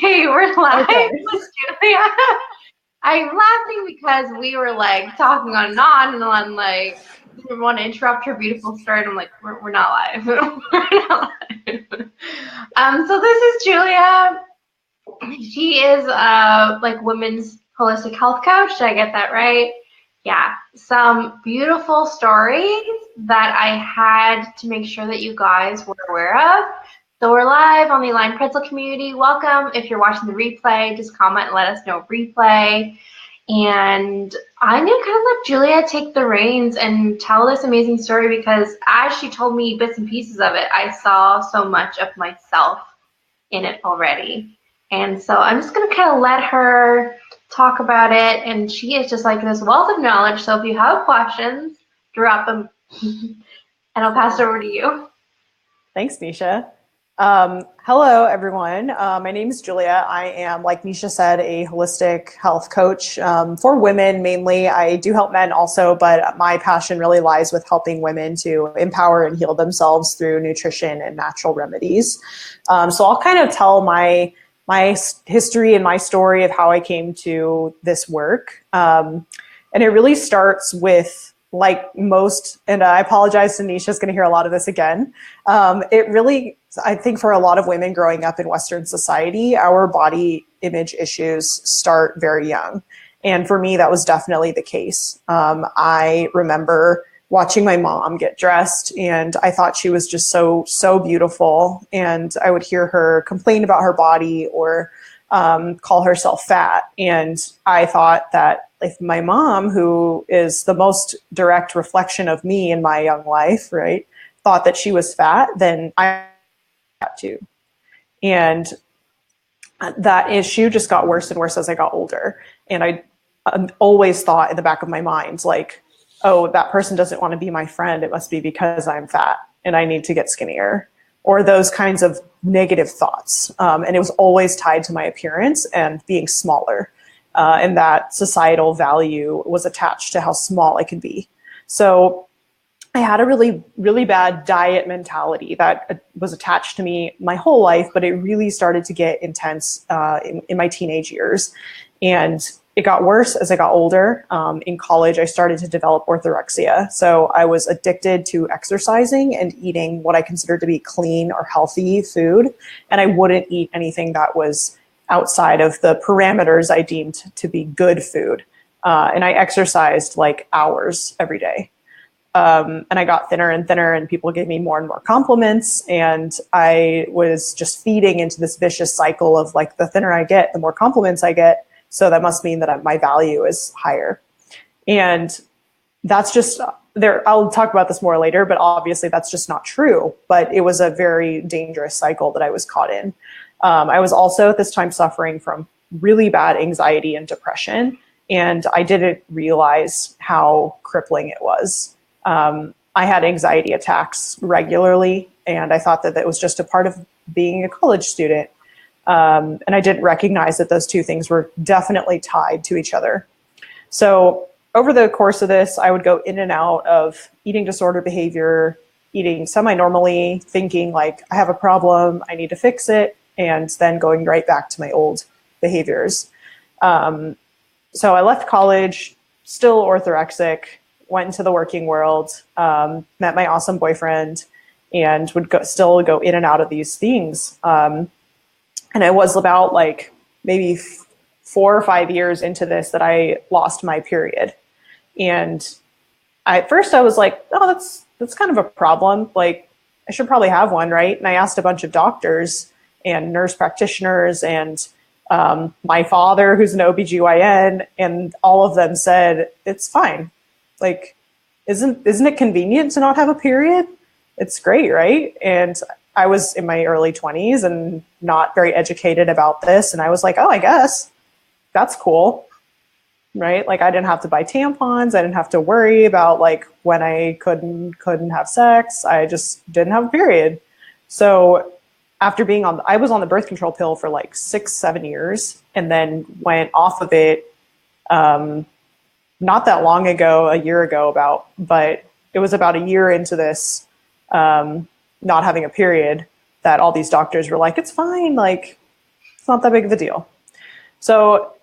Okay, we're live Okay. with Julia. I'm laughing because we were like talking on and on, like didn't want to interrupt her beautiful story. And I'm like, we're not live. We're not live. So this is Julia. She is like women's holistic health coach. Did I get that right? Yeah. Some beautiful stories that I had to make sure that you guys were aware of. So we're live on the Align Pretzel community. Welcome. If you're watching the replay, just comment and let us know replay. And I'm going to kind of let Julia take the reins and tell this amazing story because as she told me bits and pieces of it, I saw so much of myself in it already. And so I'm just going to kind of let her talk about it. And she is just like this wealth of knowledge. So if you have questions, drop them and I'll pass it over to you. Thanks, Nisha. Hello, everyone. My name is Julia. I am, like Nisha said, a holistic health coach for women mainly. I do help men also, but my passion really lies with helping women to empower and heal themselves through nutrition and natural remedies. So I'll kind of tell my history and my story of how I came to this work. And it really starts with, like most, and I apologize, Tanisha's going to hear a lot of this again. It really, I think for a lot of women growing up in Western society, our body image issues start very young. And for me, that was definitely the case. I remember watching my mom get dressed and I thought she was just so beautiful. And I would hear her complain about her body or call herself fat. And I thought that if my mom, who is the most direct reflection of me in my young life, right, thought that she was fat, then I had to. And that issue just got worse and worse as I got older. And I always thought in the back of my mind, like, oh, that person doesn't want to be my friend. It must be because I'm fat and I need to get skinnier, or those kinds of negative thoughts. And it was always tied to my appearance and being smaller. And that societal value was attached to how small I could be. So I had a really, really bad diet mentality that was attached to me my whole life, but it really started to get intense in my teenage years. And it got worse as I got older. In college, I started to develop orthorexia. So I was addicted to exercising and eating what I considered to be clean or healthy food. And I wouldn't eat anything that was outside of the parameters I deemed to be good food. And I exercised like hours every day. And I got thinner and thinner, and people gave me more and more compliments. And I was just feeding into this vicious cycle of like, the thinner I get, the more compliments I get. So that must mean that my value is higher. And that's just there. I'll talk about this more later, but obviously that's just not true. But it was a very dangerous cycle that I was caught in. I was also at this time suffering from really bad anxiety and depression, and I didn't realize how crippling it was. I had anxiety attacks regularly, and I thought that that was just a part of being a college student. And I didn't recognize that those two things were definitely tied to each other. So over the course of this, I would go in and out of eating disorder behavior, eating semi-normally, thinking like I have a problem, I need to fix it, and then going right back to my old behaviors. So I left college, still orthorexic, went into the working world, met my awesome boyfriend, and would still go in and out of these things. And it was about like maybe 4 or 5 years into this that I lost my period. And at first I was like, oh, that's kind of a problem. Like, I should probably have one, right? And I asked a bunch of doctors and nurse practitioners and my father, who's an OBGYN, and all of them said, it's fine. Like, isn't it convenient to not have a period? It's great, right? And I was in my early 20s and not very educated about this. And I was like, oh, I guess that's cool, right? Like, I didn't have to buy tampons. I didn't have to worry about like when I couldn't have sex. I just didn't have a period. So after I was on the birth control pill for like 6-7 years and then went off of it not that long ago, a year ago but it was about a year into this not having a period that all these doctors were like, it's fine, like not that big of a deal. So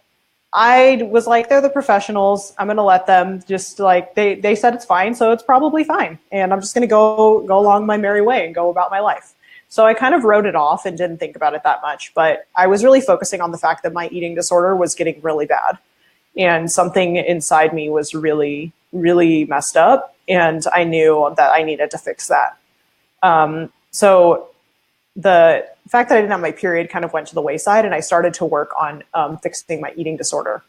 I was like, they're the professionals. I'm going to let them just like, they said it's fine. So it's probably fine. And I'm just going to go along my merry way and go about my life. So I kind of wrote it off and didn't think about it that much. But I was really focusing on the fact that my eating disorder was getting really bad. And something inside me was really, really messed up. And I knew that I needed to fix that. So the fact that I didn't have my period kind of went to the wayside, and I started to work on fixing my eating disorder.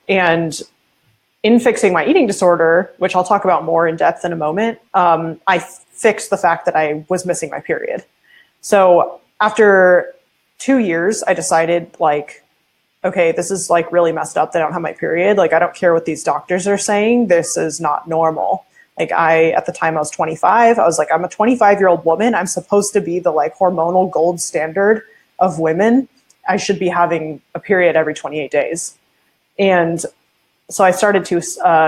And in fixing my eating disorder, which I'll talk about more in depth in a moment, I fixed the fact that I was missing my period. So after 2 years, I decided like, okay, this is like really messed up that I don't have my period. Like, I don't care what these doctors are saying. This is not normal. Like at the time I was 25, I was like, I'm a 25-year-old woman. I'm supposed to be the like hormonal gold standard of women. I should be having a period every 28 days. And so I started to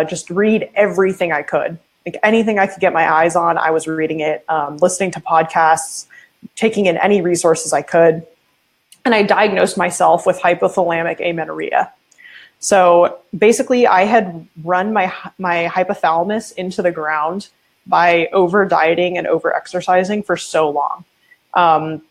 just read everything I could. Like anything I could get my eyes on, I was reading it, listening to podcasts, taking in any resources I could. And I diagnosed myself with hypothalamic amenorrhea. So basically, I had run my hypothalamus into the ground by over dieting and over exercising for so long.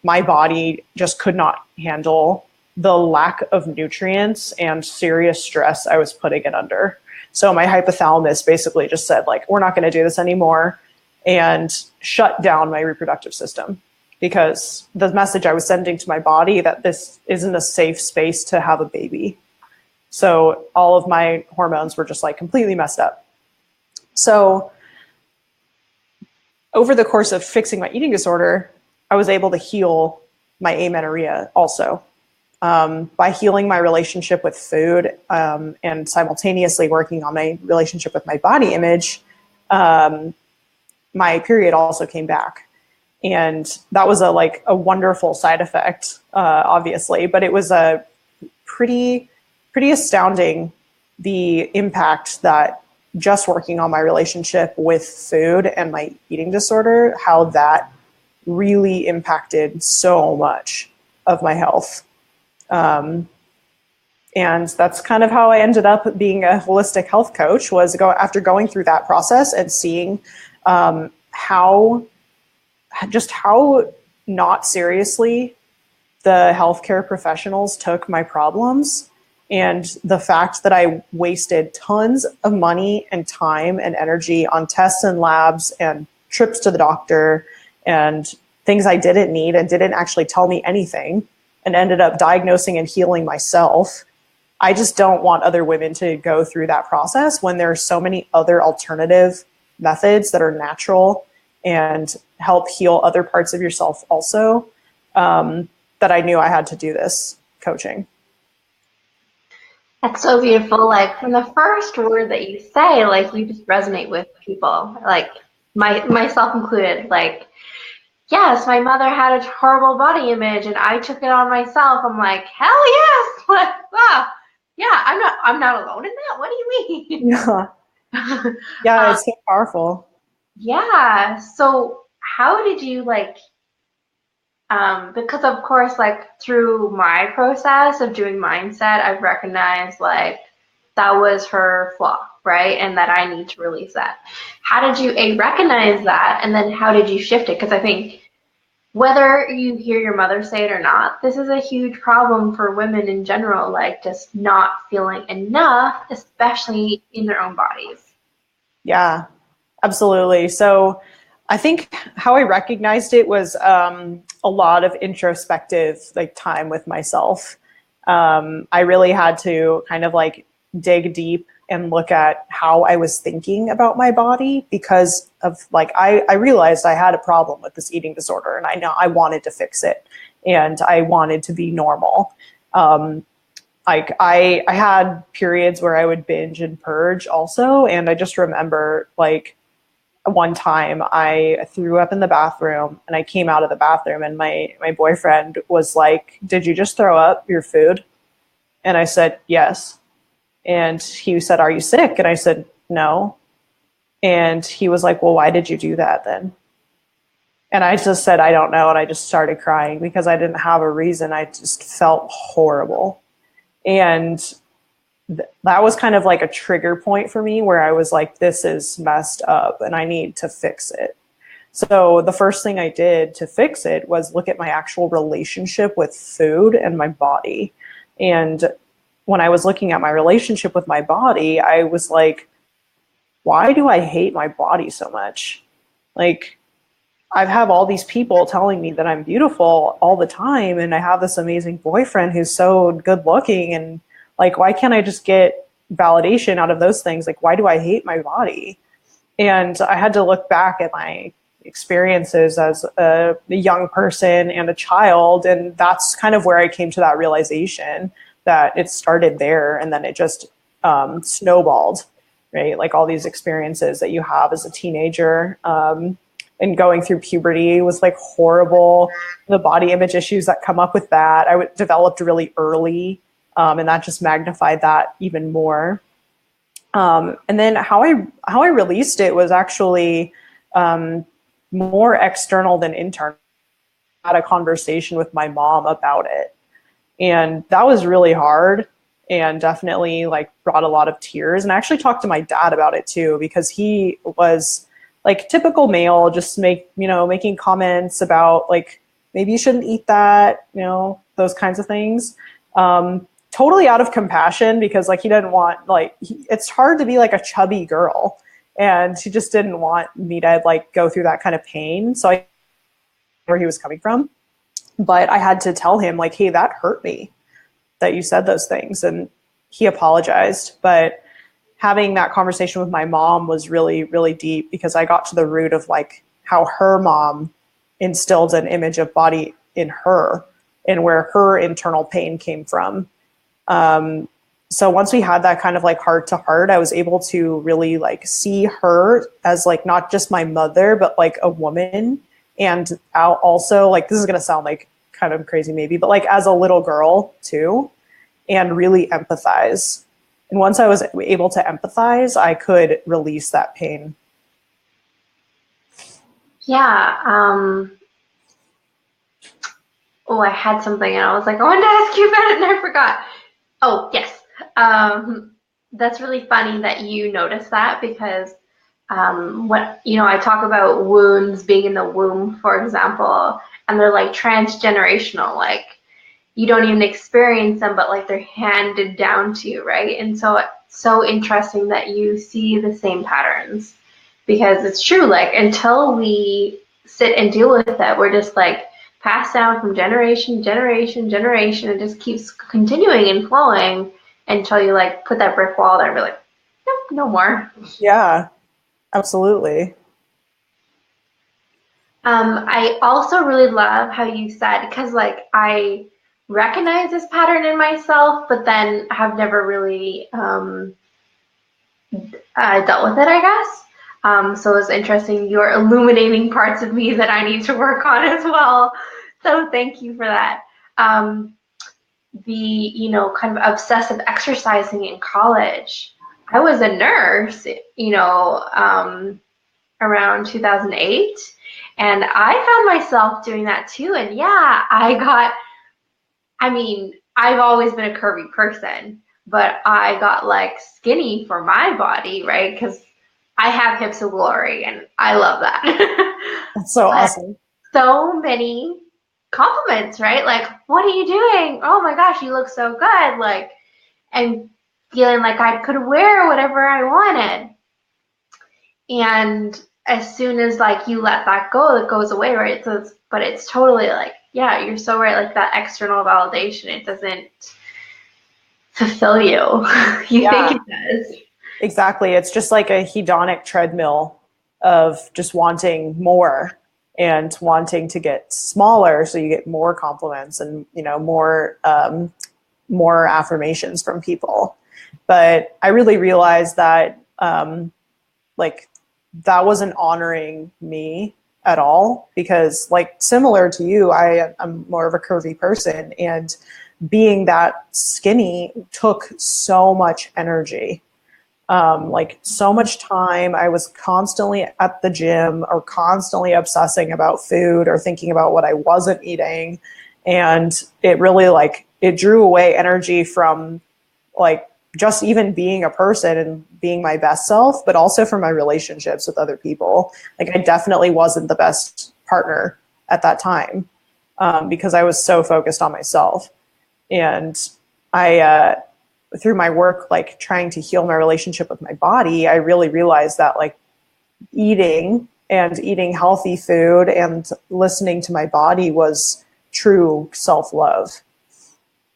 My body just could not handle the lack of nutrients and serious stress I was putting it under. So my hypothalamus basically just said, like, we're not going to do this anymore, and shut down my reproductive system, because the message I was sending to my body that this isn't a safe space to have a baby. So all of my hormones were just like completely messed up. So over the course of fixing my eating disorder, I was able to heal my amenorrhea also, by healing my relationship with food, and simultaneously working on my relationship with my body image. My period also came back. And that was a wonderful side effect, obviously, but it was a pretty astounding, the impact that just working on my relationship with food and my eating disorder, how that really impacted so much of my health. And that's kind of how I ended up being a holistic health coach, was after going through that process and seeing how not seriously the healthcare professionals took my problems, and the fact that I wasted tons of money and time and energy on tests and labs and trips to the doctor and things I didn't need and didn't actually tell me anything, and ended up diagnosing and healing myself. I just don't want other women to go through that process when there are so many other alternative methods that are natural and help heal other parts of yourself also, that I knew I had to do this coaching. That's so beautiful. Like from the first word that you say, like you just resonate with people, like myself included. Like, yes, my mother had a horrible body image, and I took it on myself. I'm like, hell yes! Like, wow, yeah, I'm not alone in that. What do you mean? Yeah, yeah, it's so powerful. Yeah. So how did you like? Because of course, like through my process of doing mindset, I've recognized like that was her flaw, right? And that I need to release that. How did you recognize that? And then how did you shift it? Because I think whether you hear your mother say it or not, this is a huge problem for women in general, like just not feeling enough, especially in their own bodies. Yeah, absolutely. So I think how I recognized it was a lot of introspective like time with myself. I really had to kind of like dig deep and look at how I was thinking about my body, because of like I realized I had a problem with this eating disorder, and I know I wanted to fix it, and I wanted to be normal. Like I had periods where I would binge and purge also, and I just remember like one time I threw up in the bathroom, and I came out of the bathroom, and my boyfriend was like, "Did you just throw up your food?" And I said, "Yes." And he said, "Are you sick?" And I said, "No." And he was like, "Well, why did you do that then?" And I just said, I don't know. And I just started crying because I didn't have a reason. I just felt horrible. And that was kind of like a trigger point for me where I was like, this is messed up and I need to fix it. So the first thing I did to fix it was look at my actual relationship with food and my body. And when I was looking at my relationship with my body, I was like, why do I hate my body so much? Like, I have all these people telling me that I'm beautiful all the time, and I have this amazing boyfriend who's so good looking, and like, why can't I just get validation out of those things? Like, why do I hate my body? And I had to look back at my experiences as a young person and a child, and that's kind of where I came to that realization that it started there, and then it just snowballed, right? Like all these experiences that you have as a teenager. And going through puberty was like horrible. The body image issues that come up with that, developed really early, and that just magnified that even more. And then how I released it was actually more external than internal. I had a conversation with my mom about it, and that was really hard and definitely like brought a lot of tears. And I actually talked to my dad about it too, because he was like typical male, just making comments about like, maybe you shouldn't eat that, those kinds of things. Totally out of compassion, because like he didn't want, like, it's hard to be like a chubby girl, and he just didn't want me to like go through that kind of pain. So I where he was coming from, but I had to tell him like, hey, that hurt me that you said those things. And he apologized, but having that conversation with my mom was really, really deep, because I got to the root of like how her mom instilled an image of body in her and where her internal pain came from. So once we had that kind of like heart to heart, I was able to really like see her as like not just my mother, but like a woman. And also, like, this is going to sound like kind of crazy maybe, but like as a little girl too, and really empathize. And once I was able to empathize, I could release that pain. Yeah. Oh, I had something and I was like, I wanted to ask you about it and I forgot. Oh, yes. That's really funny that you noticed that, because I talk about wounds being in the womb, for example, and they're like transgenerational, like you don't even experience them, but like they're handed down to you, right? And so it's so interesting that you see the same patterns, because it's true, like until we sit and deal with it, we're just like passed down from generation, generation, generation. It just keeps continuing and flowing until you like put that brick wall there and be like, nope, no more. Yeah, absolutely. I also really love how you said, because like I recognize this pattern in myself, but then have never really dealt with it, I guess. So it's interesting. You're illuminating parts of me that I need to work on as well. So thank you for that. Um, kind of obsessive exercising in college. I was a nurse, around 2008. And I found myself doing that too. And yeah, I've always been a curvy person, but I got like skinny for my body, right? Because I have hips of glory and I love that. That's so But awesome. so many compliments, right? Like, what are you doing? Oh my gosh, you look so good. Like, and feeling like I could wear whatever I wanted. And as soon as like you let that go, it goes away, right? But it's totally like, yeah, you're so right. Like that external validation, it doesn't fulfill you. You think Yeah, it does. exactly. It's just like a hedonic treadmill of just wanting more and wanting to get smaller so you get more compliments and more affirmations from people. But I really realized that like that wasn't honoring me at all, because like similar to you, I'm more of a curvy person, and being that skinny took so much energy. Like so much time. I was constantly at the gym or constantly obsessing about food or thinking about what I wasn't eating. And it really like, it drew away energy from like just even being a person and being my best self, but also from my relationships with other people. Like I definitely wasn't the best partner at that time because I was so focused on myself. And I, through my work, like trying to heal my relationship with my body, I really realized that like eating and eating healthy food and listening to my body was true self love.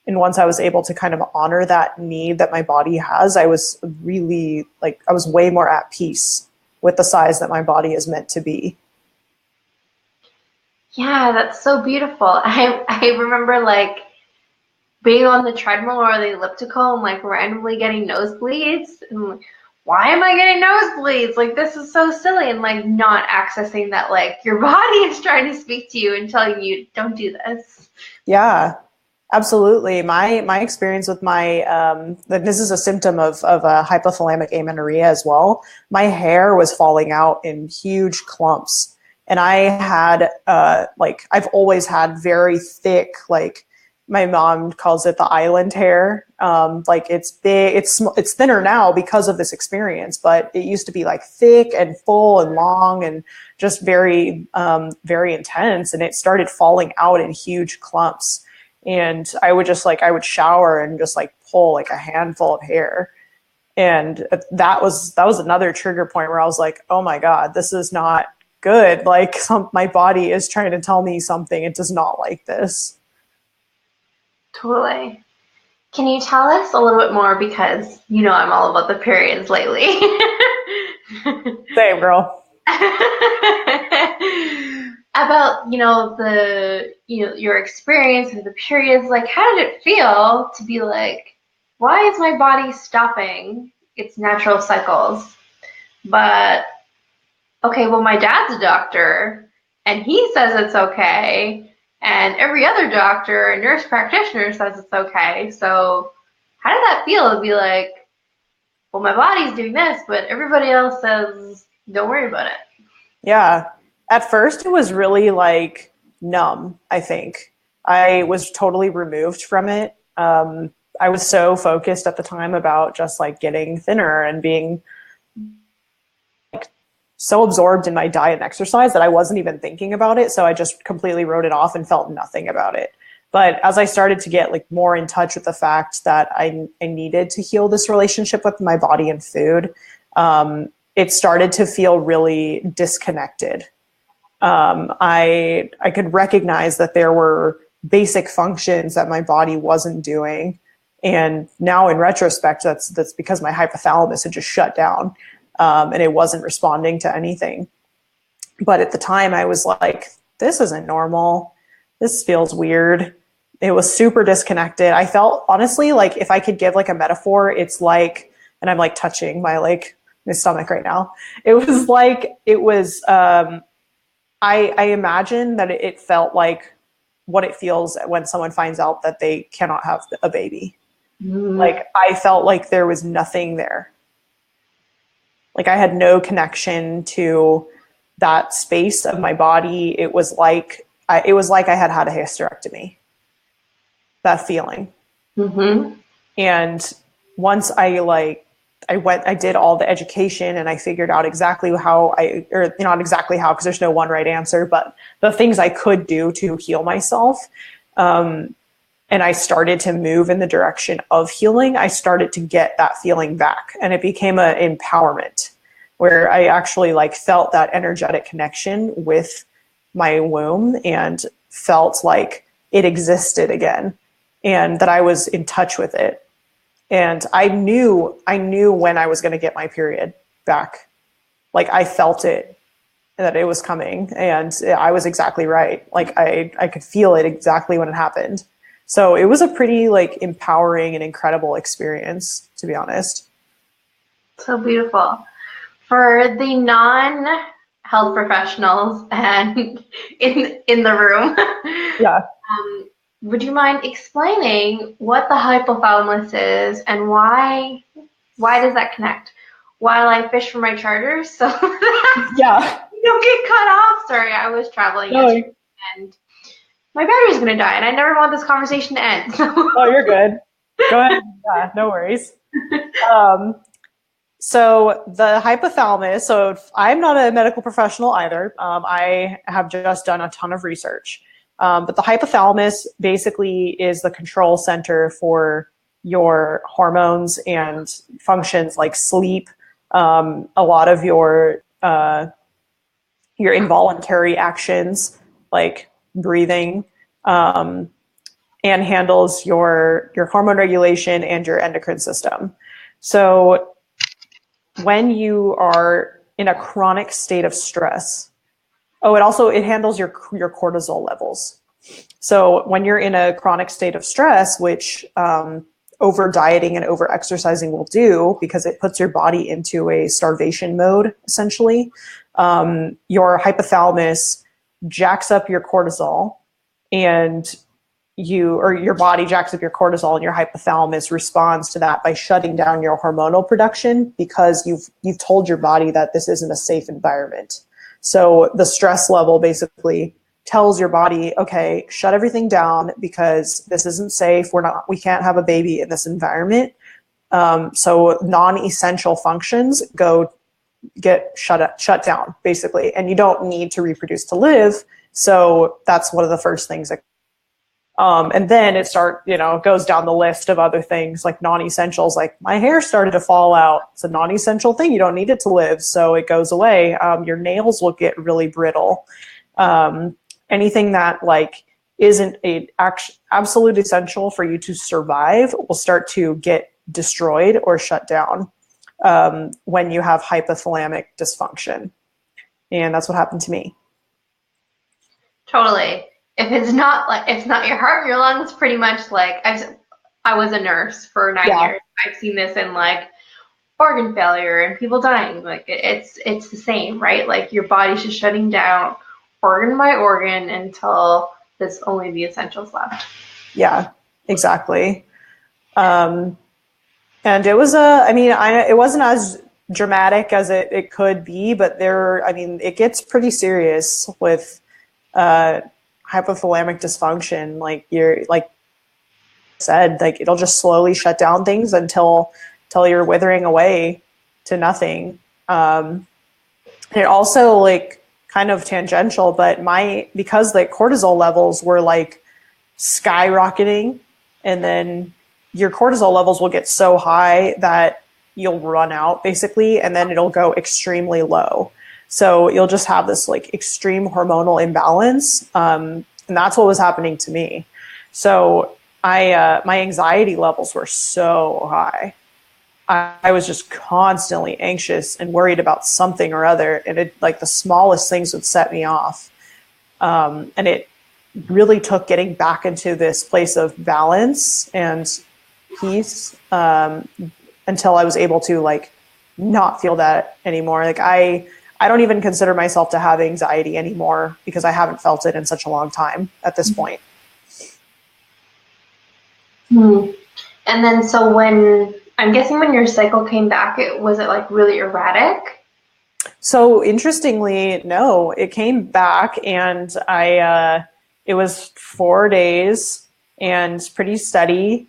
And once I was able to kind of honor that need that my body has, I was really like, I was way more at peace with the size that my body is meant to be. Yeah, that's so beautiful. I remember like being on the treadmill or the elliptical and like randomly getting nosebleeds. And I'm like, why am I getting nosebleeds? Like this is so silly, and like not accessing that like your body is trying to speak to you and telling you don't do this. Yeah, absolutely. My experience with my this is a symptom of hypothalamic amenorrhea as well. My hair was falling out in huge clumps, and I had like I've always had very thick, like my mom calls it the island hair. Like it's big, it's thinner now because of this experience, but it used to be like thick and full and long and just very very intense, and it started falling out in huge clumps. And I would just like I would shower and just like pull like a handful of hair. And that was another trigger point where I was like, oh my God, this is not good. Like my body is trying to tell me something. It does not like this. Totally. Can you tell us a little bit more, because you know I'm all about the periods lately. Same girl. About the your experience with the periods, like how did it feel to be like, why is my body stopping its natural cycles? But okay, well my dad's a doctor and he says it's okay, and every other doctor and nurse practitioner says it's okay. So how did that feel to be like, well my body's doing this but everybody else says don't worry about it? Yeah. At first, it was really like numb, I think. I was totally removed from it. I was so focused at the time about just like getting thinner and being so absorbed in my diet and exercise that I wasn't even thinking about it. So I just completely wrote it off and felt nothing about it. But as I started to get like more in touch with the fact that I needed to heal this relationship with my body and food, it started to feel really disconnected. I could recognize that there were basic functions that my body wasn't doing, and now in retrospect, that's because my hypothalamus had just shut down, and it wasn't responding to anything. But at the time, I was like, "This isn't normal. This feels weird." It was super disconnected. I felt honestly like if I could give like a metaphor, it's like, and I'm like touching my stomach right now. It was like it was. I imagine that it felt like what it feels when someone finds out that they cannot have a baby. Mm. Like I felt like there was nothing there. Like I had no connection to that space of my body. It was like I had had a hysterectomy. That feeling. Mm-hmm. And once I did all the education and I figured out exactly how or not exactly how, because there's no one right answer, but the things I could do to heal myself. And I started to move in the direction of healing. I started to get that feeling back, and it became an empowerment where I actually like felt that energetic connection with my womb and felt like it existed again and that I was in touch with it. And I knew when I was going to get my period back. Like I felt it, that it was coming, and I was exactly right. Like I could feel it exactly when it happened. So it was a pretty like empowering and incredible experience, to be honest. So beautiful. For the non-health professionals and in the room, Yeah. would you mind explaining what the hypothalamus is and why does that connect? while I fish for my charters, so Yeah. you don't get cut off. Sorry, I was traveling No, yesterday and my battery's gonna die, and I never want this conversation to end. So. oh, you're good. Go ahead. Yeah, no worries. Um, so the hypothalamus, so I'm not a medical professional either. I have just done a ton of research. But the hypothalamus basically is the control center for your hormones and functions like sleep, a lot of your involuntary actions like breathing, um, and handles your hormone regulation and your endocrine system. So when you are in a chronic state of stress, it handles your cortisol levels. So when you're in a chronic state of stress, which over dieting and over exercising will do, because it puts your body into a starvation mode, essentially, your hypothalamus jacks up your cortisol, and your body jacks up your cortisol, and your hypothalamus responds to that by shutting down your hormonal production, because you've told your body that this isn't a safe environment. So the stress level basically tells your body, okay, shut everything down because this isn't safe. We can't have a baby in this environment. So non-essential functions get shut down basically, and you don't need to reproduce to live. So that's one of the first things that and then it goes down the list of other things like non-essentials, like my hair started to fall out. It's a non-essential thing. You don't need it to live, so it goes away. Your nails will get really brittle. Anything that like isn't absolute essential for you to survive will start to get destroyed or shut down when you have hypothalamic dysfunction. And that's what happened to me. Totally. If it's not your heart, your lungs, pretty much like I was a nurse for 9 years. I've seen this in like organ failure and people dying. Like it's the same, right? Like your body's just shutting down organ by organ until there's only the essentials left. Yeah, exactly. And it was it wasn't as dramatic as it could be, but it gets pretty serious with hypothalamic dysfunction. Like said, like it'll just slowly shut down things until you're withering away to nothing. It also like kind of tangential, but because the cortisol levels were like skyrocketing, and then your cortisol levels will get so high that you'll run out basically, and then it'll go extremely low. So you'll just have this like extreme hormonal imbalance. And that's what was happening to me. So my anxiety levels were so high. I was just constantly anxious and worried about something or other. And it like the smallest things would set me off. And it really took getting back into this place of balance and peace until I was able to like not feel that anymore. Like I don't even consider myself to have anxiety anymore because I haven't felt it in such a long time at this point. And then so I'm guessing when your cycle came back, was it like really erratic? So interestingly, no, it came back, and it was 4 days and pretty steady.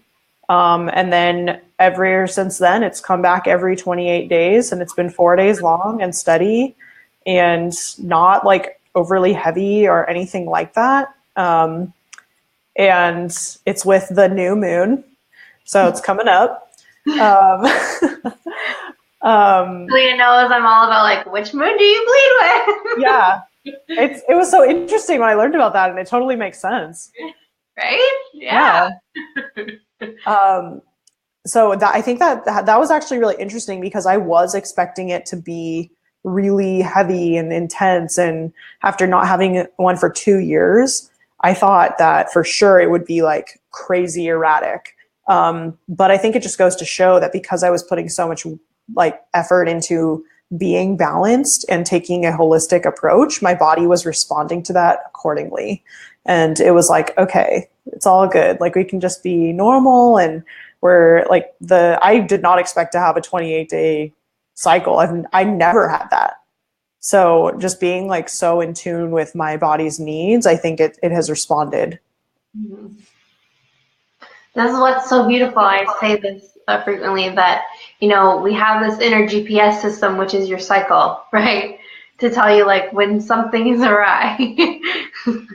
And then ever since then, it's come back every 28 days, and it's been 4 days long and steady and not like overly heavy or anything like that. And it's with the new moon, so it's coming up. Leah knows I'm all about like, which moon do you bleed with? Yeah, it was so interesting when I learned about that, and it totally makes sense. Right? Yeah. So I think that was actually really interesting because I was expecting it to be really heavy and intense, and after not having one for 2 years, I thought that for sure it would be like crazy erratic. But I think it just goes to show that because I was putting so much like effort into being balanced and taking a holistic approach, my body was responding to that accordingly. And it was like, okay, it's all good. Like we can just be normal. And we're like I did not expect to have a 28-day cycle. I never had that. So just being like so in tune with my body's needs, I think it has responded. Mhm. This is what's so beautiful. I say this frequently that, we have this inner GPS system, which is your cycle, right? To tell you like when something is awry. And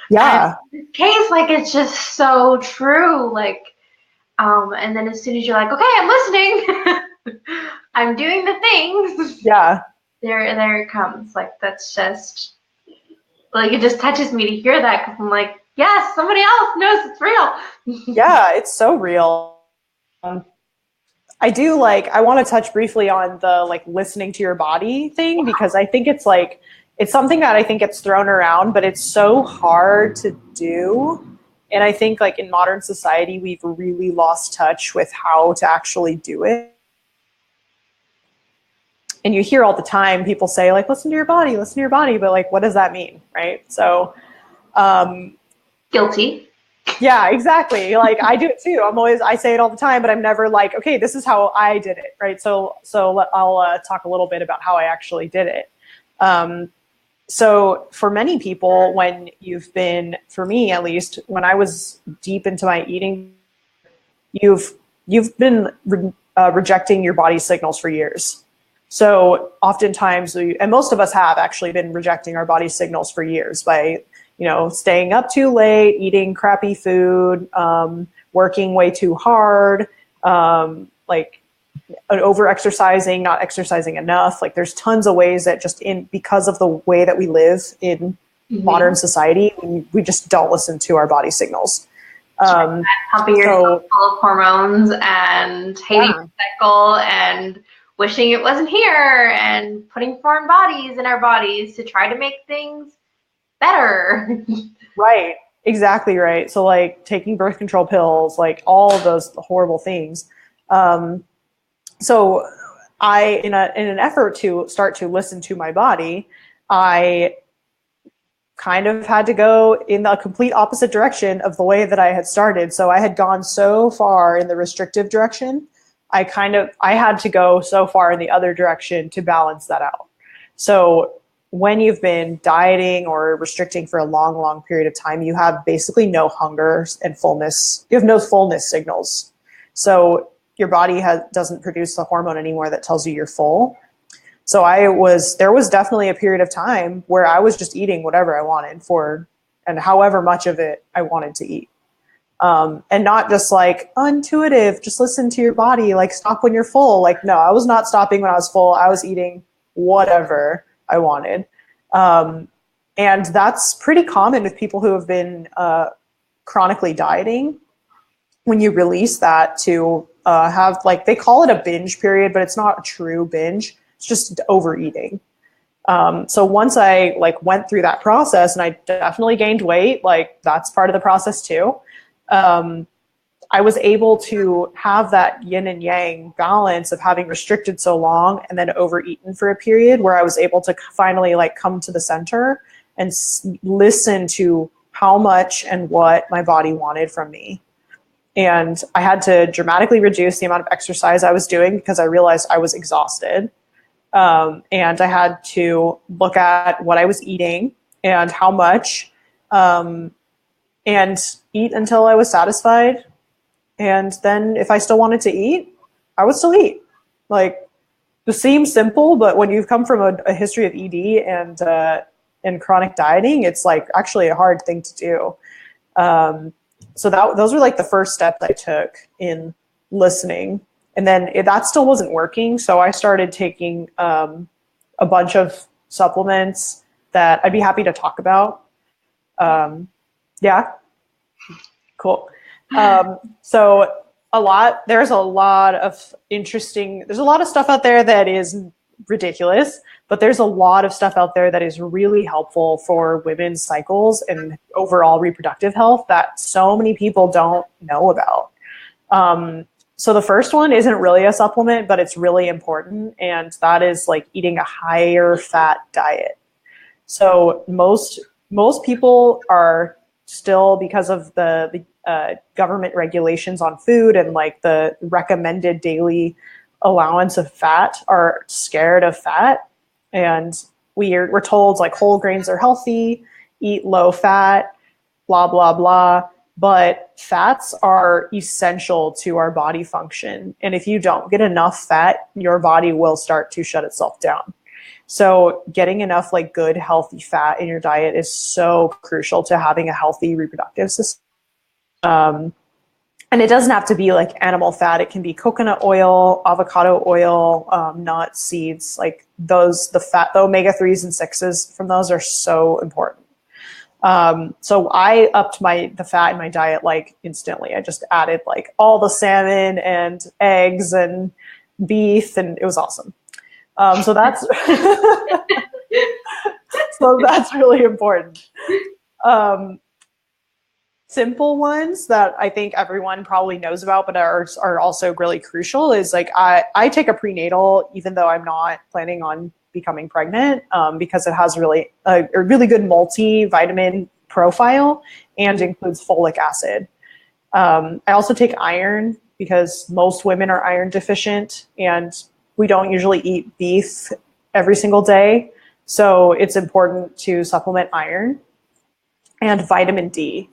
Yeah. in this case, like it's just so true. Like, and then as soon as you're like, okay, I'm listening, I'm doing the things, Yeah. there it comes. Like that's just like it just touches me to hear that because I'm like, yes, somebody else knows it's real. Yeah. It's so real. Um, I want to touch briefly on the like listening to your body thing because I think it's something that I think gets thrown around, but it's so hard to do. And I think like in modern society, we've really lost touch with how to actually do it. And you hear all the time people say like, listen to your body. But like, what does that mean? Right. So, um, Guilty. yeah, exactly. Like I do it too. I say it all the time, but I'm never like, okay, this is how I did it, right? I'll talk a little bit about how I actually did it. Um, so for many people, for me at least, when I was deep into my eating, you've been rejecting your body's signals for years. So oftentimes, and most of us have actually been rejecting our body's signals for years by, staying up too late, eating crappy food, working way too hard, like over exercising, not exercising enough. Like there's tons of ways that because of the way that we live in modern society, we just don't listen to our body signals. Pumping yourself So full of hormones and hating yeah, the cycle and wishing it wasn't here and putting foreign bodies in our bodies to try to make things better. right, exactly right. So like taking birth control pills, like all of those horrible things. Um, so in an effort to start to listen to my body, I kind of had to go in the complete opposite direction of the way that I had started. So I had gone so far in the restrictive direction. I had to go so far in the other direction to balance that out. So when you've been dieting or restricting for a long, long period of time, you have basically no hunger and fullness. You have no fullness signals. So your body doesn't produce the hormone anymore that tells you you're full. So there was definitely a period of time where I was just eating whatever I wanted and however much of it I wanted to eat. And not just like intuitive, just listen to your body, like stop when you're full. Like, no, I was not stopping when I was full. I was eating whatever I wanted. And that's pretty common with people who have been chronically dieting. When you release that to have like, they call it a binge period, but it's not a true binge. It's just overeating. So once I like went through that process, and I definitely gained weight, like that's part of the process too. I was able to have that yin and yang balance of having restricted so long and then overeaten for a period where I was able to finally like come to the center and listen to how much and what my body wanted from me. And I had to dramatically reduce the amount of exercise I was doing because I realized I was exhausted. And I had to look at what I was eating and how much, and eat until I was satisfied. And then if I still wanted to eat, I would still eat. Like, it seems simple, but when you've come from a history of ED and chronic dieting, it's like actually a hard thing to do. So those were like the first steps I took in listening. And then that still wasn't working. So I started taking a bunch of supplements that I'd be happy to talk about. Yeah, cool. So there's a lot of stuff out there that is ridiculous, but there's a lot of stuff out there that is really helpful for women's cycles and overall reproductive health that so many people don't know about. So the first one isn't really a supplement, but it's really important, and that is like eating a higher fat diet. So most people are still, because of the government regulations on food and like the recommended daily allowance of fat are scared of fat, and we're told like whole grains are healthy, eat low fat, blah blah blah. But fats are essential to our body function, and if you don't get enough fat, your body will start to shut itself down. So getting enough like good healthy fat in your diet is so crucial to having a healthy reproductive system. And it doesn't have to be like animal fat. It can be coconut oil, avocado oil, nuts, seeds, like those, the omega-3s and 6s from those are so important. So I upped the fat in my diet like instantly. I just added like all the salmon and eggs and beef, and it was awesome. So that's so that's really important. Simple ones that I think everyone probably knows about, but are also really crucial is like I take a prenatal, even though I'm not planning on becoming pregnant, because it has a really good multivitamin profile and includes folic acid. I also take iron because most women are iron deficient, and we don't usually eat beef every single day. So it's important to supplement iron and vitamin D.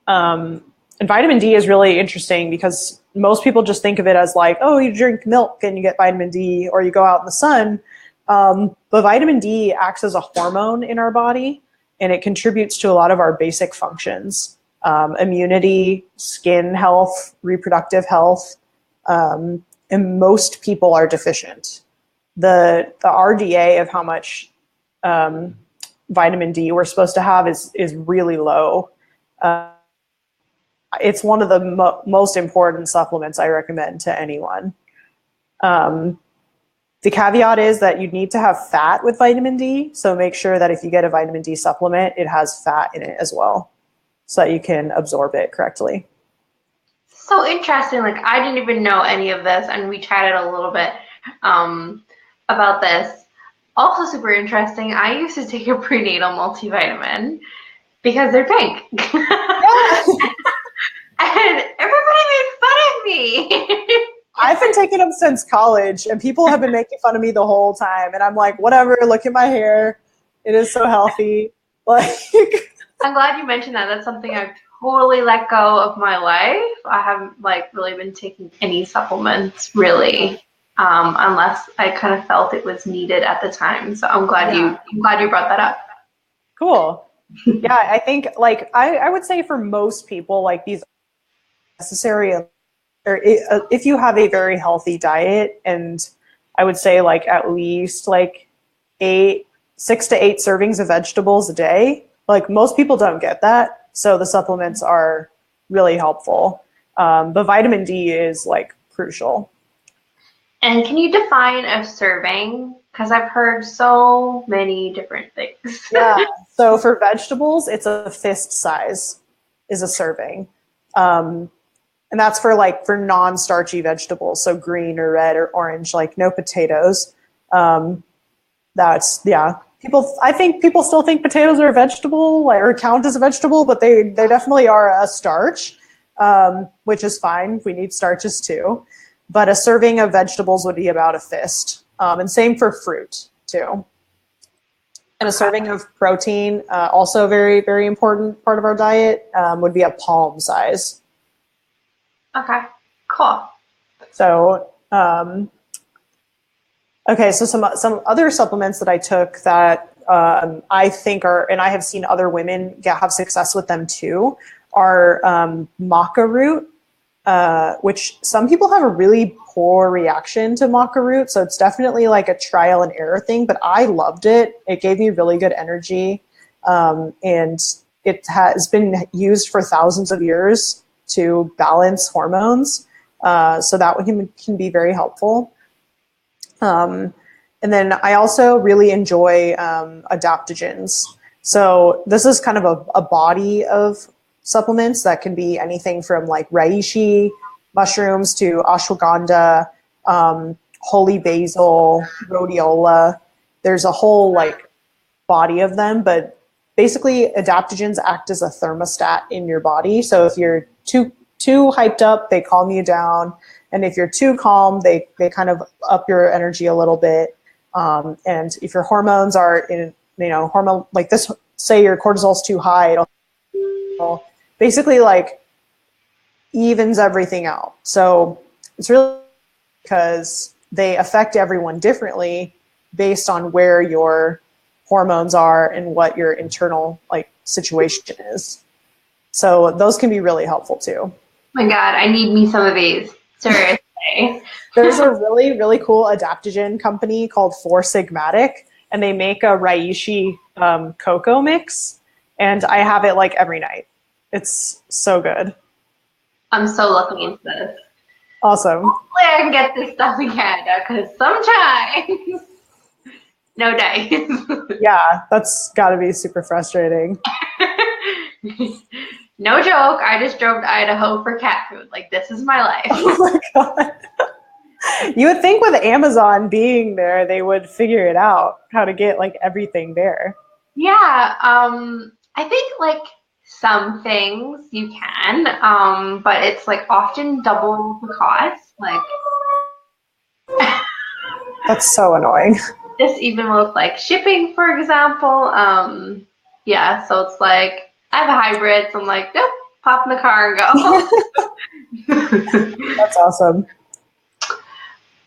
And vitamin D is really interesting because most people just think of it as like, oh, you drink milk and you get vitamin D, or you go out in the sun. But vitamin D acts as a hormone in our body, and it contributes to a lot of our basic functions, immunity, skin health, reproductive health. And most people are deficient. The RDA of how much vitamin D we're supposed to have is really low. It's one of the most important supplements I recommend to anyone. The caveat is that you need to have fat with vitamin D, so make sure that if you get a vitamin D supplement, it has fat in it as well, so that you can absorb it correctly. So interesting. Like I didn't even know any of this, and we chatted a little bit about this. Also super interesting. I used to take a prenatal multivitamin because they're pink. Yeah. And everybody made fun of me. I've been taking them since college, and people have been making fun of me the whole time. And I'm like, whatever, look at my hair. It is so healthy. Like, I'm glad you mentioned that. That's something I've totally let go of my life. I haven't like really been taking any supplements really, unless I kind of felt it was needed at the time. So I'm glad you brought that up. Cool. Yeah, I think like I would say for most people, like these necessary, or if you have a very healthy diet, and I would say like at least like 6 to 8 servings of vegetables a day. Like most people don't get that, so the supplements are really helpful. But vitamin D is like crucial. And can you define a serving? Because I've heard so many different things. Yeah. So for vegetables, it's a fist size is a serving. And that's for non-starchy vegetables. So green or red or orange, like no potatoes. I think people still think potatoes are a vegetable, or count as a vegetable, but they definitely are a starch, which is fine. We need starches too. But a serving of vegetables would be about a fist. And same for fruit too. And a serving of protein, also a very, very important part of our diet, would be a palm size. Okay, cool. So, so some other supplements that I took that I think are, and I have seen other women have success with them too, are maca root, which some people have a really poor reaction to maca root. So it's definitely like a trial and error thing, but I loved it. It gave me really good energy. And it has been used for thousands of years to balance hormones. So that can be very helpful. And then I also really enjoy adaptogens. So this is kind of a body of supplements that can be anything from like reishi mushrooms to ashwagandha, holy basil, rhodiola. There's a whole like body of them, but basically adaptogens act as a thermostat in your body. So if you're too too hyped up, they calm you down. And if you're too calm, they kind of up your energy a little bit. And if your hormones are in, hormone like this, say your cortisol's too high, it'll basically like evens everything out. So it's really because they affect everyone differently based on where your hormones are and what your internal like situation is. So those can be really helpful too. Oh my God, I need me some of these. Seriously. There's a really, really cool adaptogen company called Four Sigmatic, and they make a reishi cocoa mix, and I have it like every night. It's so good. I'm so looking into this. Awesome. Hopefully I can get this stuff in Canada, because sometimes no dice. Yeah, that's got to be super frustrating. No joke, I just drove to Idaho for cat food. Like, this is my life. Oh my God. You would think with Amazon being there, they would figure it out how to get like everything there. Yeah, I think like some things you can, but it's like often double the cost. Like, That's so annoying. this even with like shipping, for example. Yeah, so it's like I have a hybrid, so I'm like, nope, pop in the car and go. That's awesome.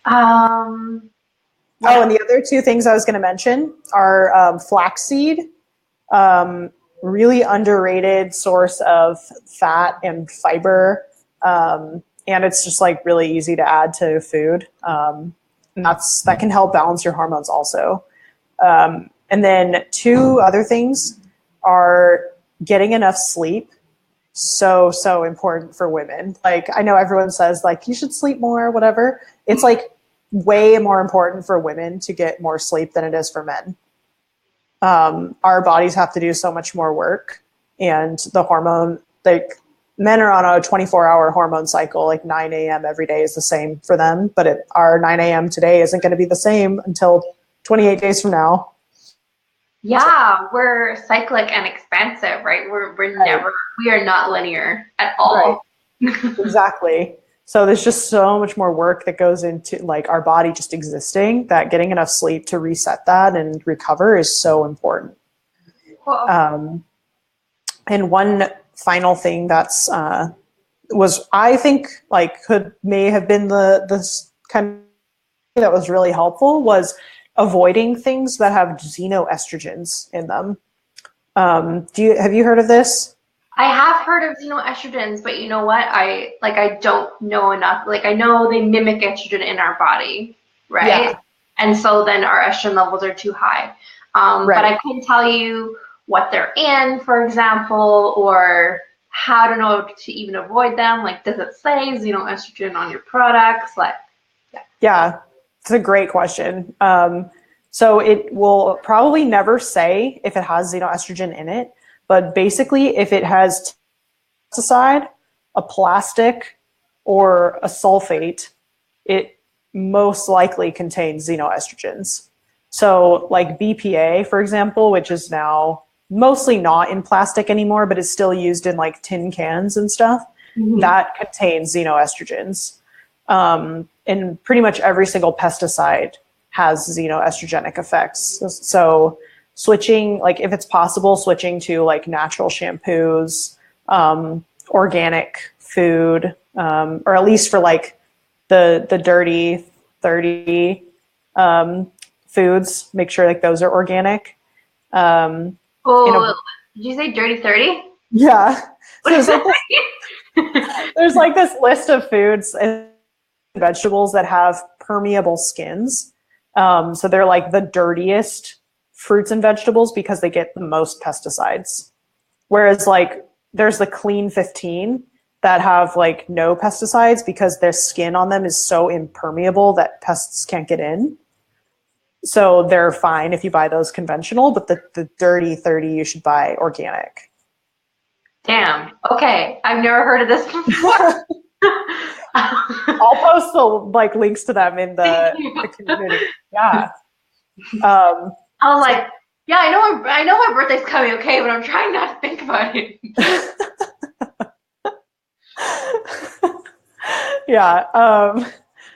Yeah. Oh, and the other two things I was going to mention are flaxseed, really underrated source of fat and fiber, and it's just like really easy to add to food, and that can help balance your hormones also. And then two other things are getting enough sleep. So important for women. Like I know everyone says like you should sleep more, whatever. It's like way more important for women to get more sleep than it is for men. Our bodies have to do so much more work, and the hormone, like men are on a 24-hour hormone cycle, like 9 a.m. every day is the same for them, but our 9 a.m. today isn't going to be the same until 28 days from now. Yeah, we're cyclic and expansive, right? We are not linear at all. Right. Exactly. So there's just so much more work that goes into like our body just existing, that getting enough sleep to reset that and recover is so important. Cool. And one final thing that's was I think like may have been the kind of that was really helpful was avoiding things that have xenoestrogens in them. Have you heard of this? I have heard of xenoestrogens, but you know what? I don't know enough. Like I know they mimic estrogen in our body, right? Yeah. And so then our estrogen levels are too high. Right. But I couldn't tell you what they're in, for example, or how to know to even avoid them. Like, does it say xenoestrogen on your products? Like, yeah, it's a great question. So it will probably never say if it has xenoestrogen in it, but basically if it has pesticide, a plastic, or a sulfate, it most likely contains xenoestrogens. So like BPA, for example, which is now mostly not in plastic anymore, but is still used in like tin cans and stuff, that contains xenoestrogens. And pretty much every single pesticide has xenoestrogenic effects. So switching, like if it's possible, switching to like natural shampoos, organic food, or at least for like the dirty 30 foods, make sure like those are organic. did you say dirty 30? Yeah. What is So that? there's like this list of foods and vegetables that have permeable skins. So they're like the dirtiest fruits and vegetables because they get the most pesticides. Whereas like there's the clean 15 that have like no pesticides because their skin on them is so impermeable that pests can't get in. So they're fine if you buy those conventional, but the dirty 30 you should buy organic. Damn. Okay. I've never heard of this before. I'll post the like links to them in the community. Yeah. I was like, yeah, I know my birthday's coming, okay, but I'm trying not to think about it. Yeah.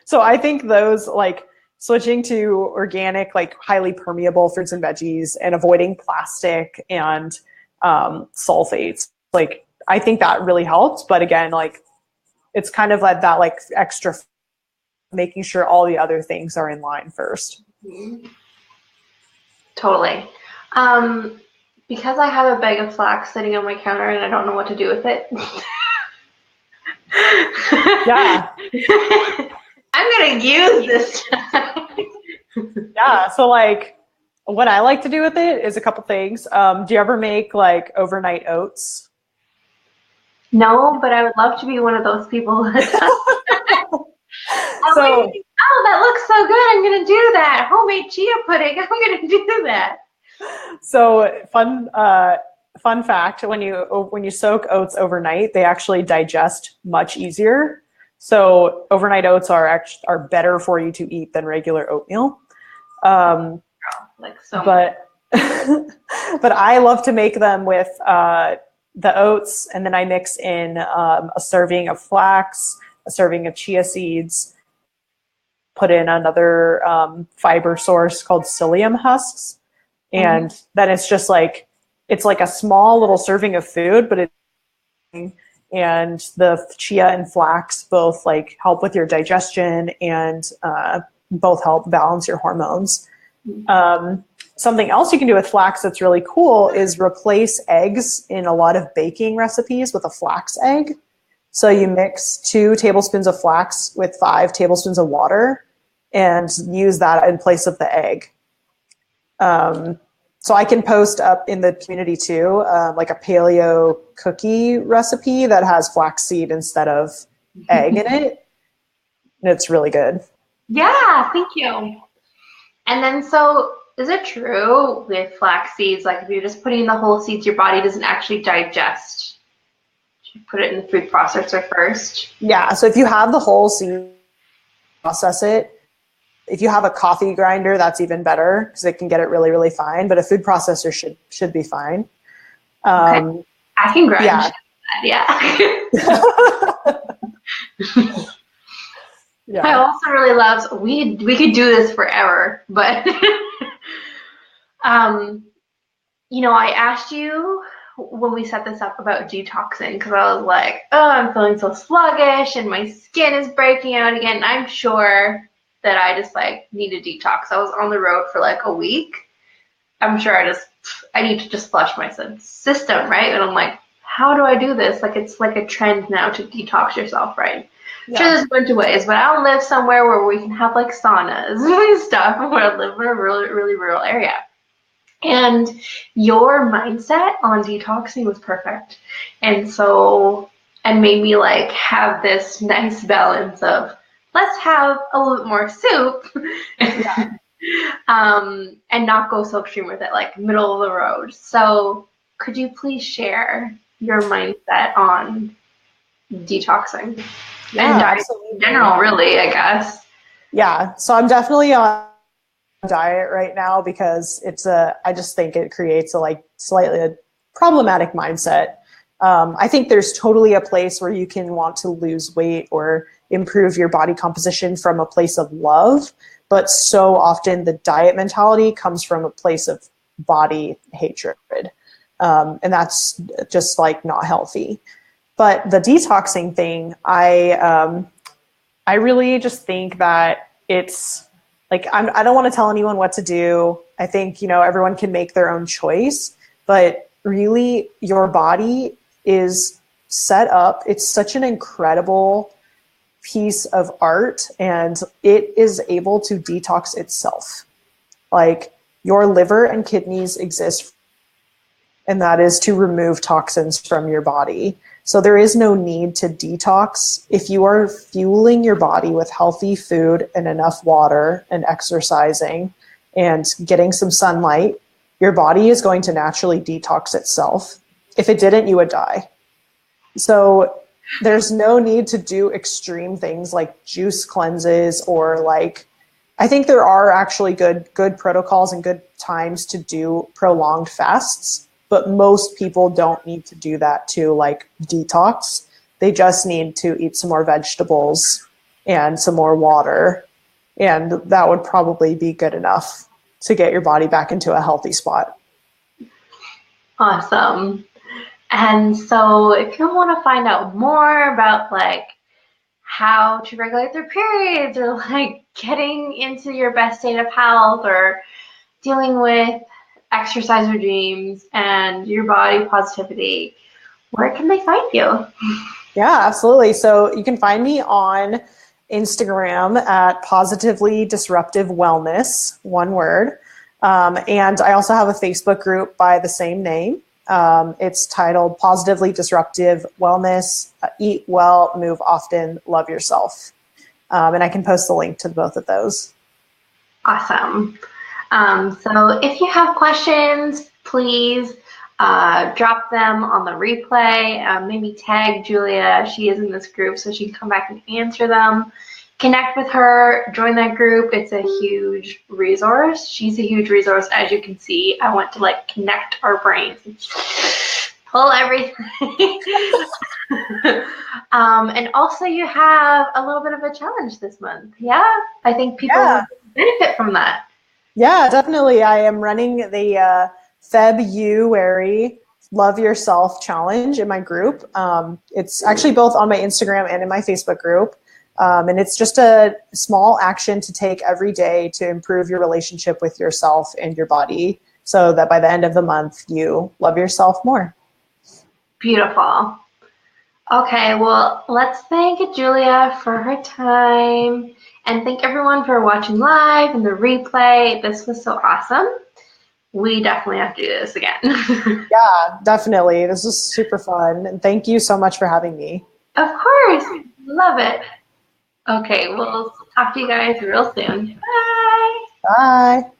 So I think those like switching to organic, like highly permeable fruits and veggies and avoiding plastic and sulfates, like I think that really helps. But again, like it's kind of like that like extra making sure all the other things are in line first. Totally. Um, because I have a bag of flax sitting on my counter and I don't know what to do with it. Yeah. I'm gonna use this time. Yeah. So like what I like to do with it is a couple things. Do you ever make like overnight oats? No, but I would love to be one of those people that does. I'm like, So oh, that looks so good. I'm gonna do that. Homemade chia pudding. I'm gonna do that. So fun fact: when you soak oats overnight, they actually digest much easier. So overnight oats are better for you to eat than regular oatmeal. Like so. But but I love to make them with the oats, and then I mix in a serving of flax, a serving of chia seeds, put in another fiber source called psyllium husks, and then it's like a small little serving of food, but and the chia and flax both like help with your digestion and both help balance your hormones. Something else you can do with flax that's really cool is replace eggs in a lot of baking recipes with a flax egg. So you mix 2 tablespoons of flax with 5 tablespoons of water and use that in place of the egg. So I can post up in the community too, like a paleo cookie recipe that has flaxseed instead of egg in it. And it's really good. Yeah, thank you. And then, so is it true with flax seeds, like if you're just putting in the whole seeds, your body doesn't actually digest? You put it in the food processor first. Yeah. So if you have the whole seed, process it. If you have a coffee grinder, that's even better because it can get it really, really fine. But a food processor should be fine. Okay. I can grind. Yeah. Yeah. Yeah. I also really love, we could do this forever, but I asked you when we set this up about detoxing because I was like, oh, I'm feeling so sluggish and my skin is breaking out again. And I'm sure that I just like need a detox. I was on the road for like a week. I'm sure I need to just flush my system, right? And I'm like, how do I do this? Like it's like a trend now to detox yourself, right? Yeah. Sure, there's a bunch of ways, but I don't live somewhere where we can have like saunas and stuff. Where I live in a really, really rural area. And your mindset on detoxing was perfect. And made me like have this nice balance of let's have a little bit more soup. Yeah. And not go so extreme with it, like middle of the road. So could you please share your mindset on detoxing? Yeah, And diet absolutely. in general, really, I guess. Yeah. So I'm definitely on diet right now because I just think it creates a like slightly a problematic mindset. I think there's totally a place where you can want to lose weight or improve your body composition from a place of love, but so often the diet mentality comes from a place of body hatred, and that's just like not healthy. But the detoxing thing, I really just think that it's like I don't want to tell anyone what to do. I think everyone can make their own choice, but really your body is set up. It's such an incredible piece of art, and it is able to detox itself. Like your liver and kidneys exist, and that is to remove toxins from your body. So there is no need to detox. If you are fueling your body with healthy food and enough water and exercising and getting some sunlight, your body is going to naturally detox itself. If it didn't, you would die. So there's no need to do extreme things like juice cleanses or like, I think there are actually good protocols and good times to do prolonged fasts, but most people don't need to do that to like detox. They just need to eat some more vegetables and some more water. And that would probably be good enough to get your body back into a healthy spot. Awesome. And so if you want to find out more about like how to regulate their periods or like getting into your best state of health or dealing with exercise regimes and your body positivity, where can they find you? Yeah, absolutely. So you can find me on Instagram at Positively Disruptive Wellness, one word. And I also have a Facebook group by the same name. It's titled Positively Disruptive Wellness, Eat Well, Move Often, Love Yourself. And I can post the link to both of those. Awesome. So if you have questions, please drop them on the replay. Maybe tag Julia. She is in this group, so she can come back and answer them. Connect with her, join that group. It's a huge resource. She's a huge resource, as you can see. I want to like connect our brains, pull everything. And also you have a little bit of a challenge this month. Yeah, I think people would benefit from that. Yeah, definitely. I am running the February Love Yourself Challenge in my group. It's actually both on my Instagram and in my Facebook group. And it's just a small action to take every day to improve your relationship with yourself and your body so that by the end of the month, you love yourself more. Beautiful. Okay, well, let's thank Julia for her time and thank everyone for watching live and the replay. This was so awesome. We definitely have to do this again. Yeah, definitely. This is super fun. And thank you so much for having me. Of course. Love it. Okay, we'll talk to you guys real soon. Bye. Bye.